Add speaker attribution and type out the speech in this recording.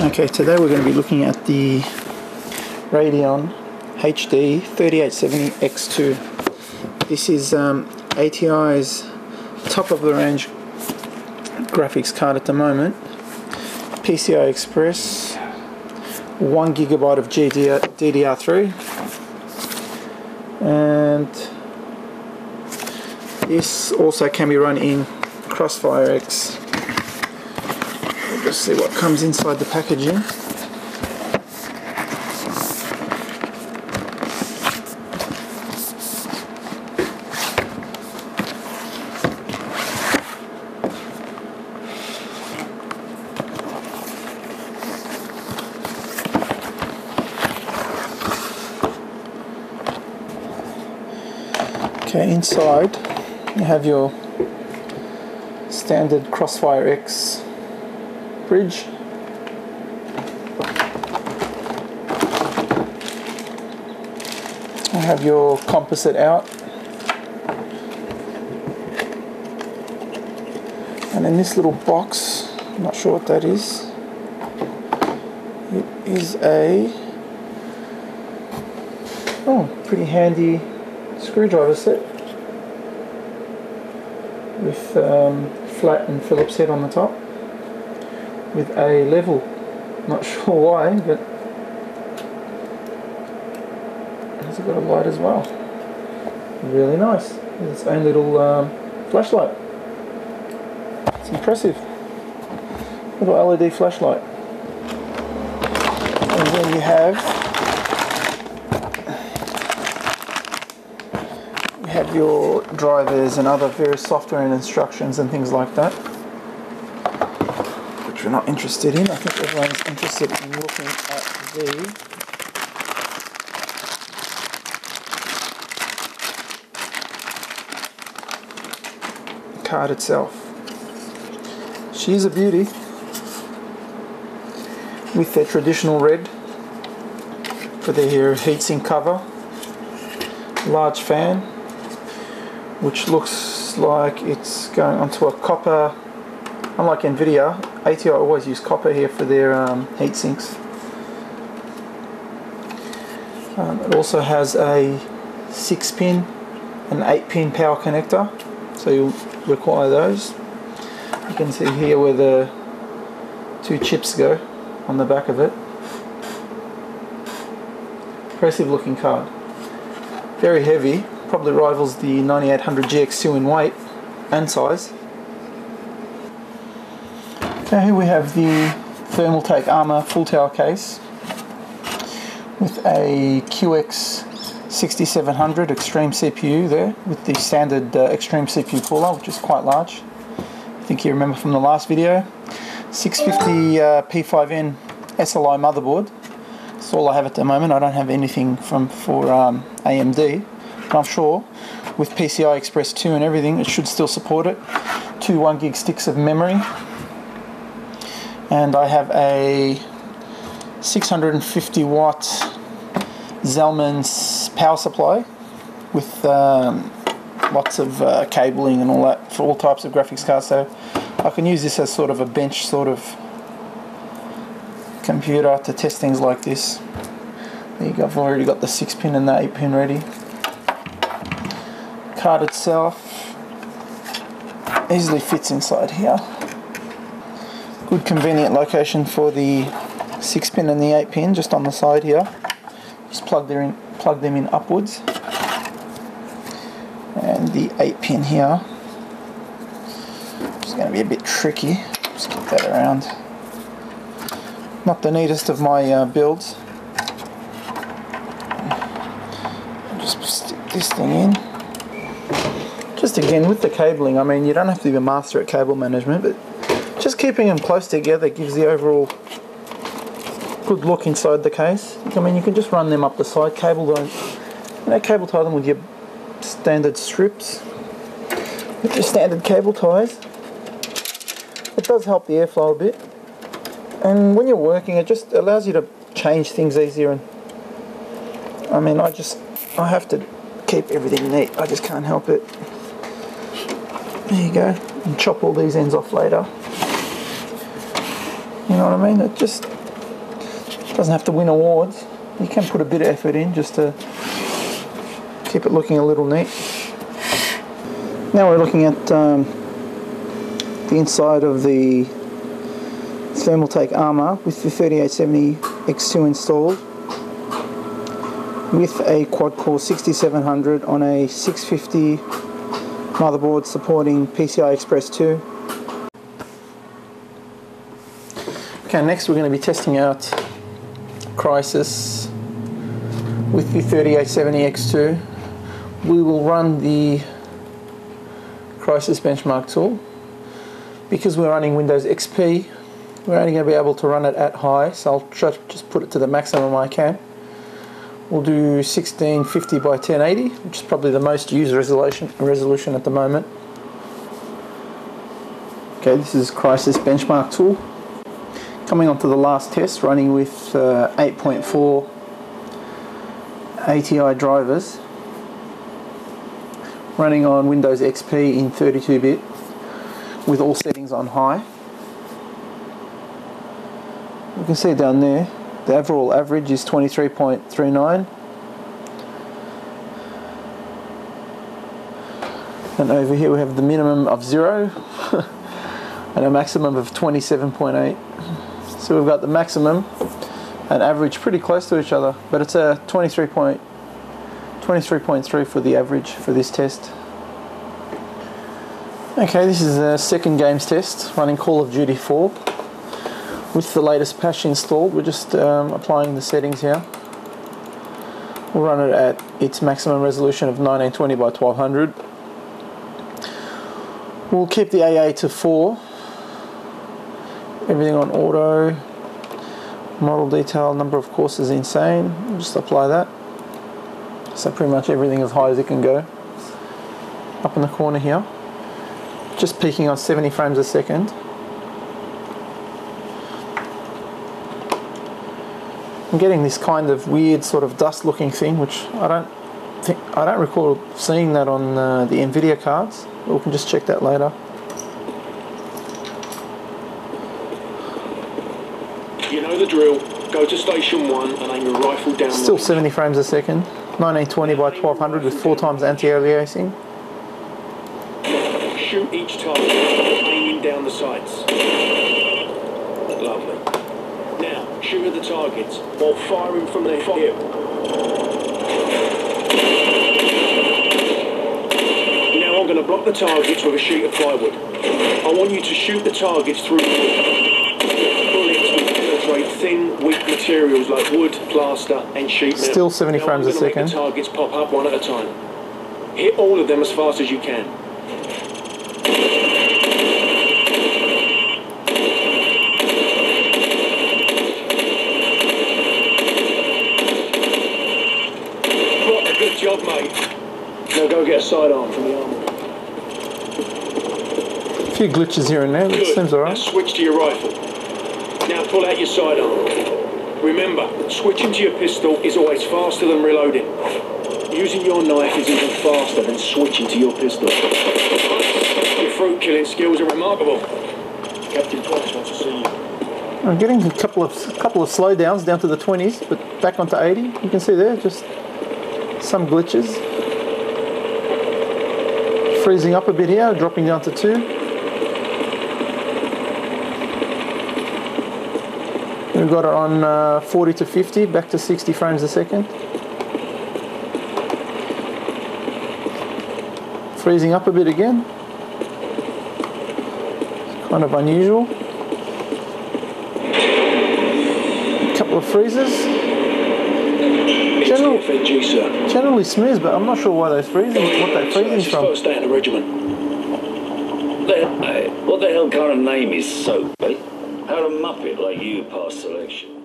Speaker 1: Okay, today we're going to be looking at the Radeon HD 3870X2. This is ATi's top of the range graphics card at the moment. PCI Express, 1GB of DDR3, and this also can be run in Crossfire X. We'll just see what comes inside the packaging. Okay, inside you have your standard Crossfire X bridge. You have your composite out, and in this little box, I'm not sure what that is. It is a pretty handy screwdriver set with flat and Phillips head on the top with a level. Not sure why, but it's got a light as well. Really nice. It's its own little flashlight. It's impressive. Little LED flashlight. And then you have your drivers and other various software and instructions and things like that, which we're not interested in. I think everyone's interested in looking at the card itself. She's a beauty, with their traditional red for their heatsink cover, large fan, which looks like it's going onto a copper. Unlike Nvidia, ATi always use copper here for their heat sinks. It also has a 6-pin and 8-pin power connector, so you'll require those. You can see here where the two chips go on the back of it. Impressive looking card. Very heavy. Probably rivals the 9800 GX2 in weight and size. Now here we have the Thermaltake Armor full tower case with a QX6700 Extreme CPU there, with the standard Extreme CPU cooler, which is quite large. I think you remember from the last video. 650 P5N SLI motherboard. That's all I have at the moment. I don't have anything for AMD. I'm sure with PCI Express 2 and everything, it should still support it. 2 1GB sticks of memory, and I have a 650 watt Zellman's power supply with lots of cabling and all that for all types of graphics cards. So I can use this as sort of a bench sort of computer to test things like this. There you go. I've already got the 6-pin and the 8-pin ready. Card itself easily fits inside here. Good convenient location for the 6-pin and the 8-pin, just on the side here. Just plug them in upwards, and the 8-pin here is going to be a bit tricky. Just get that around. Not the neatest of my builds. I'll just stick this thing in. Just again with the cabling, I mean, you don't have to be a master at cable management, but just keeping them close together gives the overall good look inside the case. I mean, you can just run them up the side, cable tie them with your standard strips, with your standard cable ties. It does help the airflow a bit, and when you're working, it just allows you to change things easier. And I mean, I have to keep everything neat. I just can't help it. There you go. And chop all these ends off later. You know what I mean? It just Doesn't have to win awards. You can put a bit of effort in just to keep it looking a little neat. Now we're looking at the inside of the thermal take armour with the 3870 X2 installed, with a quad-core 6700 on a 650 motherboard supporting PCI Express 2. Okay, next we're going to be testing out Crysis with the 3870 X2. We will run the Crysis benchmark tool. Because we're running Windows XP, we're only going to be able to run it at high, so I'll try to just put it to the maximum I can. We'll do 1650 by 1080, which is probably the most used resolution at the moment. Okay, this is Crysis benchmark tool. Coming on to the last test, running with 8.4 ATi drivers, running on Windows XP in 32-bit with all settings on high. You can see down there, the overall average is 23.39. And over here we have the minimum of 0 and a maximum of 27.8. So we've got the maximum and average pretty close to each other, but it's a 23.3 for the average for this test. Okay, this is the second games test, running Call of Duty 4 with the latest patch installed. We're just applying the settings here. We'll run it at its maximum resolution of 1920 by 1200. We'll keep the AA to 4. Everything on auto. Model detail, number of courses insane. We'll just apply that. So pretty much everything as high as it can go. Up in the corner here. Just peaking on 70 frames a second. I'm getting this kind of weird sort of dust looking thing, which I don't recall seeing that on the Nvidia cards. But we can just check that later.
Speaker 2: You know the drill. Go to station 1 and aim your rifle down.
Speaker 1: Still 70 frames a second. 1920 by 1200 with 4 times anti-aliasing.
Speaker 2: Shoot each target, aiming down the sights. Lovely. Now, shoot at the targets while firing from their hip. Now I'm going to block the targets with a sheet of plywood. I want you to shoot the targets through wood. Bullets will penetrate thin, weak materials like wood, plaster and sheet metal.
Speaker 1: Still 70 frames a second.
Speaker 2: Make the targets pop up one at a time. Hit all of them as fast as you can. Good job, mate. Now go get a sidearm from the armour.
Speaker 1: A few glitches here and there, but it seems alright.
Speaker 2: Now switch to your rifle. Now pull out your sidearm. Remember, switching to your pistol is always faster than reloading. Using your knife is even faster than switching to your pistol. Your fruit killing skills are remarkable. Captain Price wants to see you.
Speaker 1: I'm getting a couple of slowdowns down to the 20s, but back onto 80. You can see there, just some glitches. Freezing up a bit here, dropping down to 2. We've got it on 40 to 50, back to 60 frames a second. Freezing up a bit again. It's kind of unusual. A couple of freezes. Generally smooth, but I'm not sure why they're freezing. What they're freezing from.
Speaker 2: First day in the regiment.
Speaker 3: What the hell kind of name is Soap, eh? How'd a muppet like you pass selection?